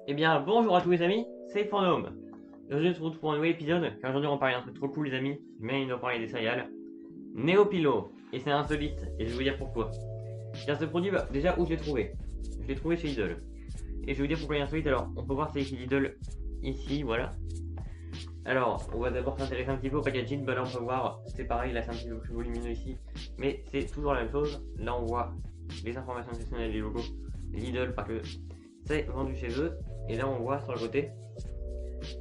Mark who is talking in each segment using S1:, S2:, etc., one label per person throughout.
S1: Eh bien, bonjour à tous les amis, c'est Fantôme. Aujourd'hui, on se retrouve pour un nouvel épisode, car aujourd'hui, on va parler d'un truc trop cool, les amis. Mais on va parler des céréales. Néopilo, et c'est insolite, et je vais vous dire pourquoi. Car ce produit, déjà, où je l'ai trouvé? Je l'ai trouvé chez Lidl. Et je vais vous dire pourquoi il est insolite. Alors, on peut voir c'est écrit Lidl ici, voilà. Alors, on va d'abord s'intéresser un petit peu au packaging. Bah là, on peut voir, c'est pareil, là, c'est un petit peu plus volumineux ici. Mais c'est toujours la même chose. Là, on voit les informations nutritionnelles des logos Lidl, parce que c'est vendu chez eux. Et là, on voit sur le côté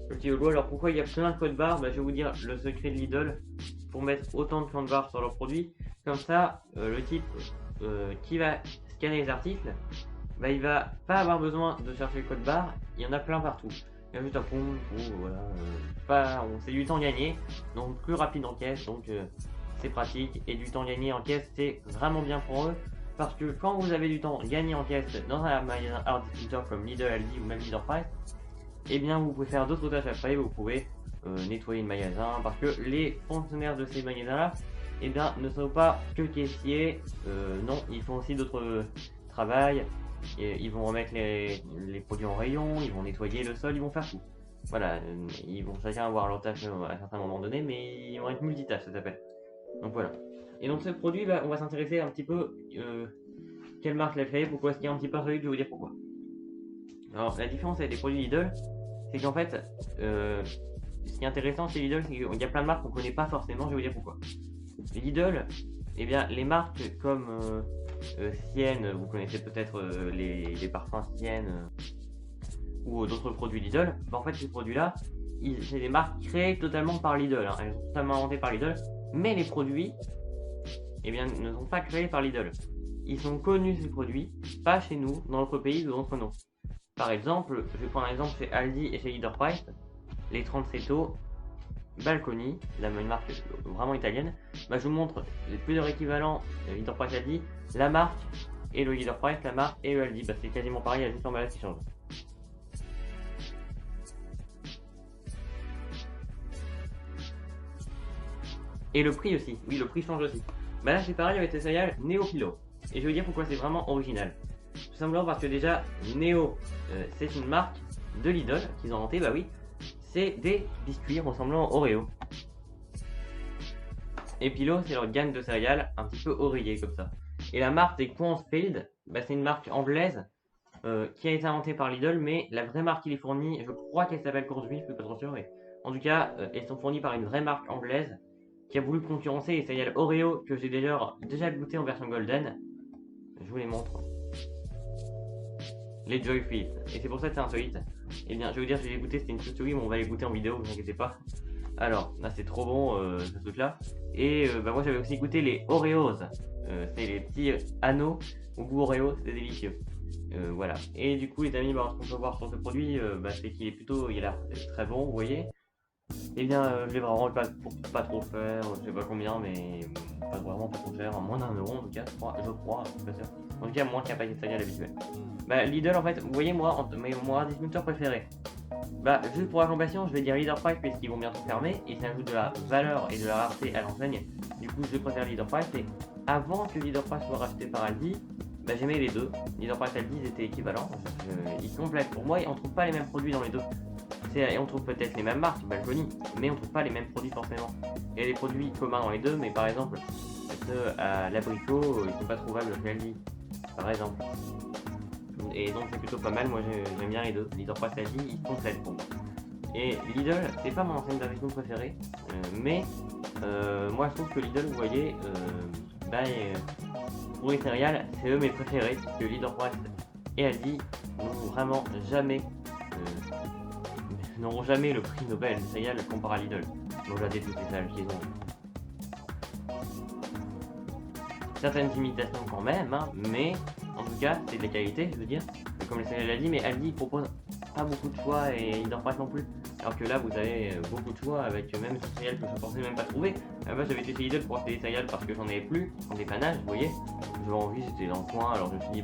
S1: le petit logo. Alors pourquoi il y a plein de codes barres? Je vais vous dire le secret de Lidl pour mettre autant de codes barres sur leurs produits. Comme ça, le type qui va scanner les articles, il va pas avoir besoin de chercher le code barre. Il y en a plein partout. Il y a juste un pont, voilà. C'est du temps gagné, donc plus rapide en caisse, donc c'est pratique. Et du temps gagné en caisse, c'est vraiment bien pour eux. Parce que quand vous avez du temps gagné en caisse dans un magasin hard distributeur comme Lidl, Aldi ou même Leader Price, eh bien vous pouvez faire d'autres tâches après, vous pouvez nettoyer le magasin, parce que les fonctionnaires de ces magasins là, eh bien ne sont pas que caissiers, non, ils font aussi d'autres travail, et ils vont remettre les produits en rayon, ils vont nettoyer le sol, ils vont faire tout. Voilà, ils vont chacun avoir leur tâche à un certain moment donné, mais ils vont être multitâches, ça s'appelle. Donc voilà. Et donc ce produit, on va s'intéresser un petit peu quelle marque l'a créé, pourquoi est-ce qu'il y a un petit peu insolite, je vais vous dire pourquoi. Alors la différence avec les produits Lidl, c'est qu'en fait, ce qui est intéressant chez Lidl, c'est qu'il y a plein de marques qu'on connaît pas forcément, je vais vous dire pourquoi. Les Lidl, eh bien les marques comme Sienne, vous connaissez peut-être les parfums Sienne ou d'autres produits Lidl, en fait ces produits-là, c'est des marques créées totalement par Lidl, hein. Elles sont totalement inventées par Lidl, mais les produits, eh bien, ne sont pas créés par Lidl. Ils sont connus ces produits, pas chez nous, dans notre pays ou dans notre nom. Par exemple, je vais prendre un exemple chez Aldi et chez Leader Price, les 30 Seto Balconi, une marque vraiment italienne. Je vous montre plusieurs équivalents Leader Price Aldi, la marque et le Leader Price, la marque et le Aldi. C'est quasiment pareil, il y a juste l'emballage qui change. Et le prix aussi, oui, le prix change aussi. Là c'est pareil avec les céréales Néopilo. Et je vais dire pourquoi c'est vraiment original. Tout simplement parce que déjà, Neo, c'est une marque de Lidl qu'ils ont inventé, bah oui. C'est des biscuits ressemblant au Oreo. Et Pilo, c'est leur gamme de céréales un petit peu oreillées comme ça. Et la marque des Cornfield, c'est une marque anglaise qui a été inventée par Lidl, mais la vraie marque qui les fournit, je crois qu'elle s'appelle Cornfield, je suis pas trop sûr, mais en tout cas, elles sont fournies par une vraie marque anglaise qui a voulu concurrencer les céréales Oreo que j'ai déjà goûté en version golden. Je vous les montre. Les Joyfit. Et c'est pour ça que c'est insolite. Et bien, je vais vous dire, je l'ai goûté, c'était une story, mais on va les goûter en vidéo, vous inquiétez pas. Alors, là c'est trop bon ce truc là. Et moi j'avais aussi goûté les Oreos. C'est les petits anneaux au goût Oreo, c'était délicieux. Voilà. Et du coup les amis, ce qu'on peut voir sur ce produit, c'est qu'il est plutôt, il a l'air très bon, vous voyez. Et bien, je l'ai vraiment pas trop cher, je sais pas combien, mais vraiment pas trop cher, moins d'1 euro en tout cas, je crois, je suis pas sûr. En tout cas, moins qu'un paquet de céréales habituel. Lidl, en fait, vous voyez, mon distributeur préféré. Juste pour la compassion, je vais dire Leader Price puisqu'ils vont bientôt fermer et ça ajoute de la valeur et de la rareté à l'enseigne. Du coup, je préfère Leader Price. Et avant que Leader Price soit racheté par Aldi, j'aimais les deux. Leader Price et Aldi, ils étaient équivalents. Ils complètent. Pour moi, on trouve pas les mêmes produits dans les deux. Et on trouve peut-être les mêmes marques, Balcony, mais on trouve pas les mêmes produits forcément. Il y a des produits communs dans les deux, mais par exemple, ceux à l'abricot, ils sont pas trouvables chez Aldi, par exemple. Et donc c'est plutôt pas mal, moi j'aime bien les deux. Leader Price et Aldi, ils complètent pour moi. Et Lidl, c'est pas mon enseigne d'Amazon préférée, mais moi je trouve que Lidl, vous voyez, pour les céréales, c'est eux mes préférés, parce que Leader Price et Aldi n'ont vraiment n'auront jamais le prix Nobel des céréales comparé à Lidl. Donc j'adore toutes les céréales qu'ils ont. Certaines imitations quand même, hein, mais en tout cas c'est de la qualité, je veux dire, comme les céréales Aldi, mais Aldi propose pas beaucoup de choix et Leader Price non plus. Alors que là vous avez beaucoup de choix avec même des céréales que je pensais même pas trouver. J'avais été chez Lidl pour acheter des céréales parce que j'en avais plus en dépannage, vous voyez. J'avais envie, j'étais dans le coin, alors je me suis dit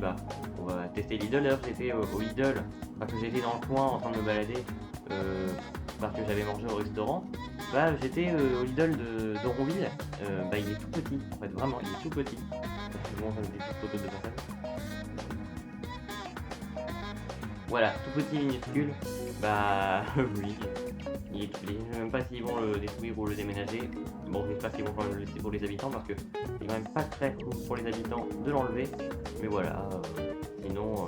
S1: on va tester Lidl. D'ailleurs j'étais au Lidl parce que j'étais dans le coin en train de me balader parce que j'avais mangé au restaurant. J'étais au Lidl de Ronville. Il est tout petit, en fait vraiment il est tout petit. Bon, ça me fait des petites photos de passage. Voilà, tout petit minuscule. Bah oui, il est expliqué. Je sais même pas s'ils vont le détruire ou le déménager. Bon, j'espère qu'ils vont quand même le laisser pour les habitants parce que c'est quand même pas très cool pour les habitants de l'enlever. Mais voilà, sinon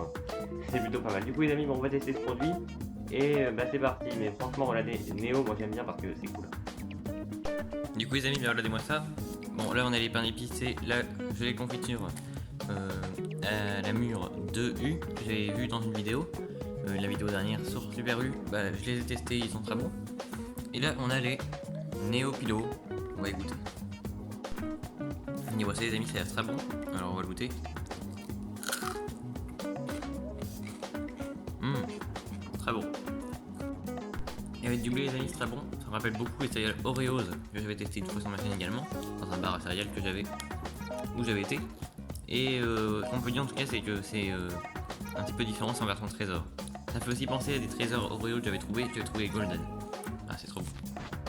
S1: c'est plutôt pas mal. Du coup les amis, bon, on va tester ce produit. Et bah c'est parti, mais franchement regardez, Néo, moi j'aime bien parce que c'est cool. Du coup les amis, regardez-moi ça. Bon là on a les pains d'épices et là je les confitures à la mûre de U que j'avais vu dans une vidéo. La vidéo dernière sur Super U, bah, je les ai testés, ils sont très bons. Et là on a les Néo Pilo, on va goûter. Niveau ça les amis, ça a l'air très bon, alors on va le goûter. Très bon. Et avec du blé les amis, c'est très bon, ça me rappelle beaucoup les céréales Oreos que j'avais testé une fois sur ma chaîne également, dans un bar à céréales que j'avais, où j'avais été. Et ce qu'on peut dire en tout cas c'est que c'est un petit peu différent en version trésor. Ça fait aussi penser à des trésors Oreo que j'avais trouvé golden. Ah c'est trop bon.